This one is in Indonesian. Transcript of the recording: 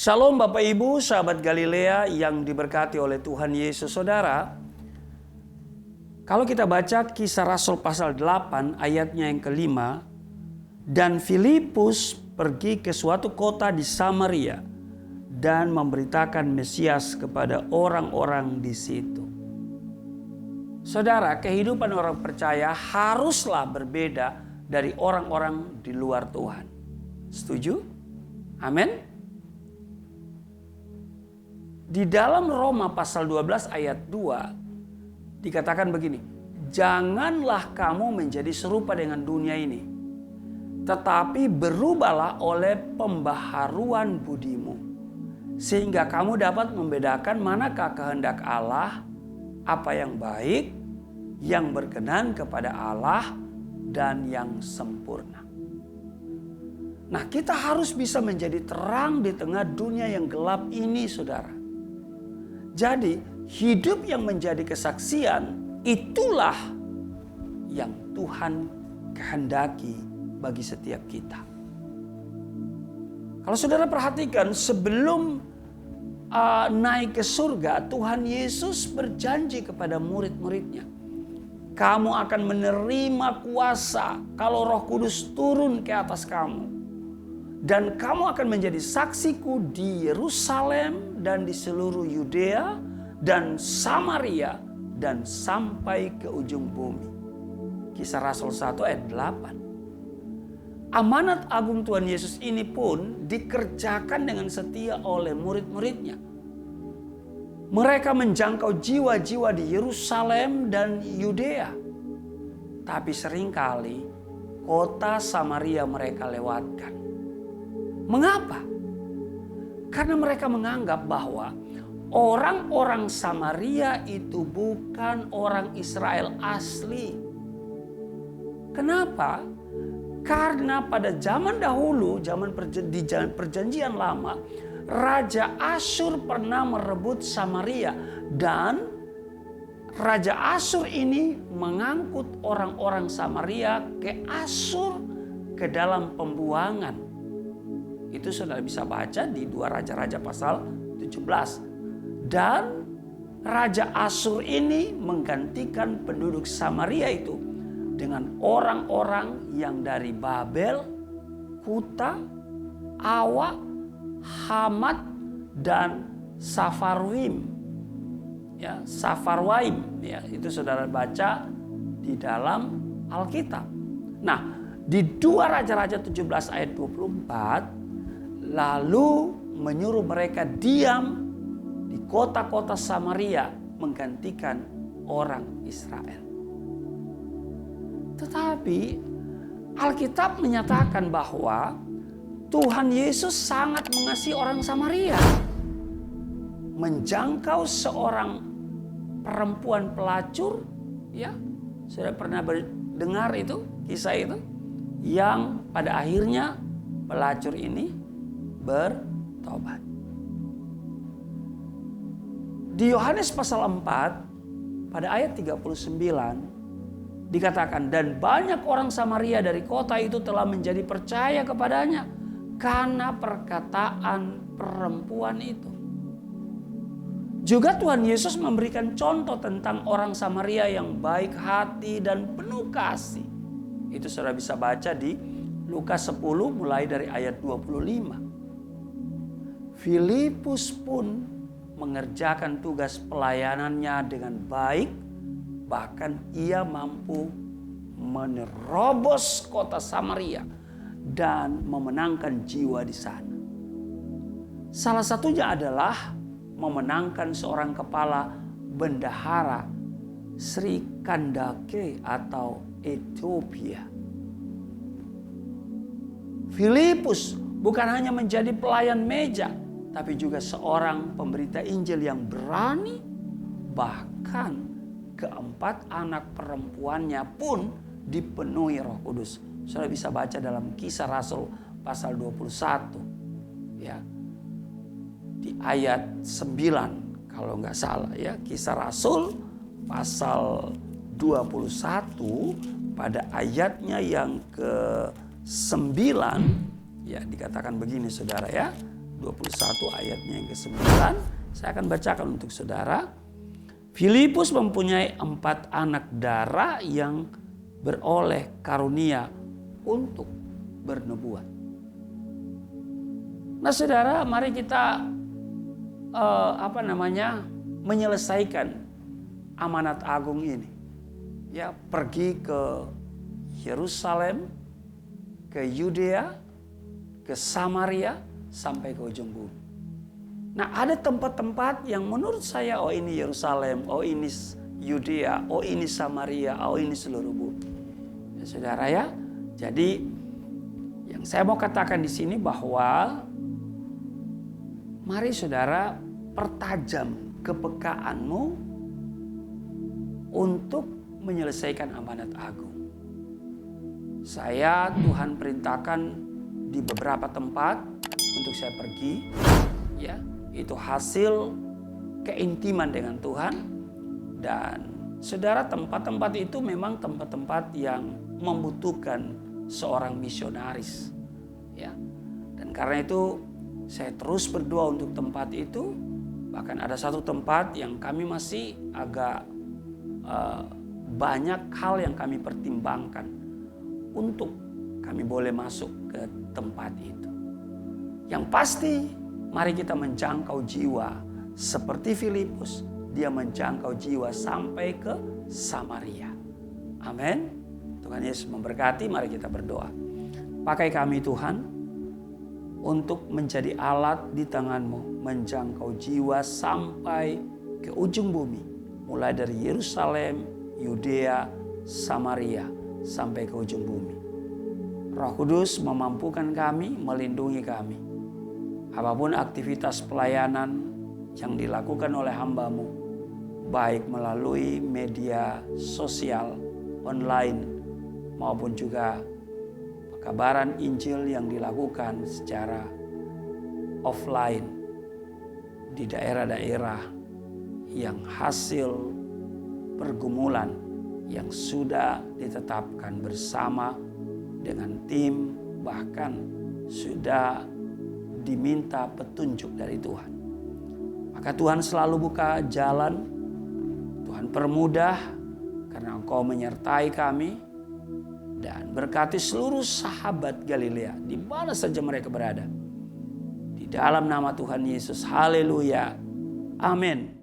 Shalom Bapak Ibu, sahabat Galilea yang diberkati oleh Tuhan Yesus. Saudara, kalau kita baca Kisah Rasul pasal 8 ayatnya yang kelima, dan Filipus pergi ke suatu kota di Samaria dan memberitakan Mesias kepada orang-orang di situ. Saudara, kehidupan orang percaya haruslah berbeda dari orang-orang di luar Tuhan. Setuju? Amin. Di dalam Roma pasal 12 ayat 2 dikatakan begini, janganlah kamu menjadi serupa dengan dunia ini, tetapi berubahlah oleh pembaharuan budimu, sehingga kamu dapat membedakan manakah kehendak Allah, apa yang baik, yang berkenan kepada Allah, dan yang sempurna. Nah, kita harus bisa menjadi terang di tengah dunia yang gelap ini, saudara. Jadi hidup yang menjadi kesaksian itulah yang Tuhan kehendaki bagi setiap kita. Kalau saudara perhatikan, sebelum naik ke surga, Tuhan Yesus berjanji kepada murid-muridnya, kamu akan menerima kuasa kalau Roh Kudus turun ke atas kamu. Dan kamu akan menjadi saksiku di Yerusalem dan di seluruh Yudea dan Samaria dan sampai ke ujung bumi. Kisah Rasul 1 ayat 8. Amanat agung Tuhan Yesus ini pun dikerjakan dengan setia oleh murid-muridnya. Mereka menjangkau jiwa-jiwa di Yerusalem dan Yudea. Tapi seringkali kota Samaria mereka lewatkan. Mengapa? Karena mereka menganggap bahwa orang-orang Samaria itu bukan orang Israel asli. Kenapa? Karena pada zaman dahulu, di perjanjian lama, Raja Asyur pernah merebut Samaria. Dan Raja Asyur ini mengangkut orang-orang Samaria ke Asyur ke dalam pembuangan. Itu saudara bisa baca di 2 Raja-Raja pasal 17. Dan Raja Asyur ini menggantikan penduduk Samaria itu dengan orang-orang yang dari Babel, Kuta, Awa, Hamat, dan Safarwaim. Ya, Safarwaim. Ya, itu saudara baca di dalam Alkitab. Nah, di 2 Raja-Raja 17 ayat 24, lalu menyuruh mereka diam di kota-kota Samaria menggantikan orang Israel. Tetapi Alkitab menyatakan bahwa Tuhan Yesus sangat mengasihi orang Samaria. Menjangkau seorang perempuan pelacur, ya, sudah pernah dengar itu, kisah itu, yang pada akhirnya pelacur ini bertobat. Di Yohanes pasal 4 pada ayat 39 dikatakan, dan banyak orang Samaria dari kota itu telah menjadi percaya kepadanya karena perkataan perempuan itu. Juga Tuhan Yesus memberikan contoh tentang orang Samaria yang baik hati dan penuh kasih. Itu saudara bisa baca di Lukas 10 mulai dari ayat 25. Filipus pun mengerjakan tugas pelayanannya dengan baik, bahkan ia mampu menerobos kota Samaria dan memenangkan jiwa di sana. Salah satunya adalah memenangkan seorang kepala bendahara Sri Kandake atau Ethiopia. Filipus bukan hanya menjadi pelayan meja, tapi juga seorang pemberita Injil yang berani. Bahkan keempat anak perempuannya pun dipenuhi Roh Kudus. Saudara bisa baca dalam Kisah Rasul pasal 21. Ya. Di ayat 9 kalau nggak salah ya. Kisah Rasul pasal 21 pada ayatnya yang ke-9 ya, dikatakan begini saudara ya. 21 ayatnya yang ke-9. Saya akan bacakan untuk saudara. Filipus mempunyai 4 anak darah yang beroleh karunia untuk bernubuat. Nah saudara, mari kita menyelesaikan amanat agung ini. Ya, pergi ke Yerusalem, ke Yudea, ke Samaria, sampai ke ujung bumi. Nah ada tempat-tempat yang menurut saya, oh ini Yerusalem, oh ini Yudea, oh ini Samaria, oh ini seluruh bumi. Ya, saudara ya, jadi yang saya mau katakan di sini bahwa mari saudara pertajam kepekaanmu untuk menyelesaikan amanat agung. Tuhan perintahkan di beberapa tempat untuk saya pergi, ya. Itu hasil keintiman dengan Tuhan. Dan saudara, tempat-tempat itu memang tempat-tempat yang membutuhkan seorang misionaris. Ya. Dan karena itu saya terus berdoa untuk tempat itu. Bahkan ada satu tempat yang kami masih agak banyak hal yang kami pertimbangkan untuk kami boleh masuk ke tempat itu. Yang pasti, mari kita menjangkau jiwa seperti Filipus. Dia menjangkau jiwa sampai ke Samaria. Amin. Tuhan Yesus memberkati. Mari kita berdoa. Pakai kami Tuhan untuk menjadi alat di tangan-Mu, menjangkau jiwa sampai ke ujung bumi. Mulai dari Yerusalem, Yudea, Samaria, sampai ke ujung bumi. Roh Kudus memampukan kami, melindungi kami. Apapun aktivitas pelayanan yang dilakukan oleh hamba-Mu, baik melalui media sosial, online, maupun juga pekabaran Injil yang dilakukan secara offline di daerah-daerah yang hasil pergumulan yang sudah ditetapkan bersama dengan tim, bahkan sudah diminta petunjuk dari Tuhan. Maka Tuhan selalu buka jalan, Tuhan permudah karena Engkau menyertai kami, dan berkati seluruh sahabat Galilea di mana saja mereka berada. Di dalam nama Tuhan Yesus, haleluya, amin.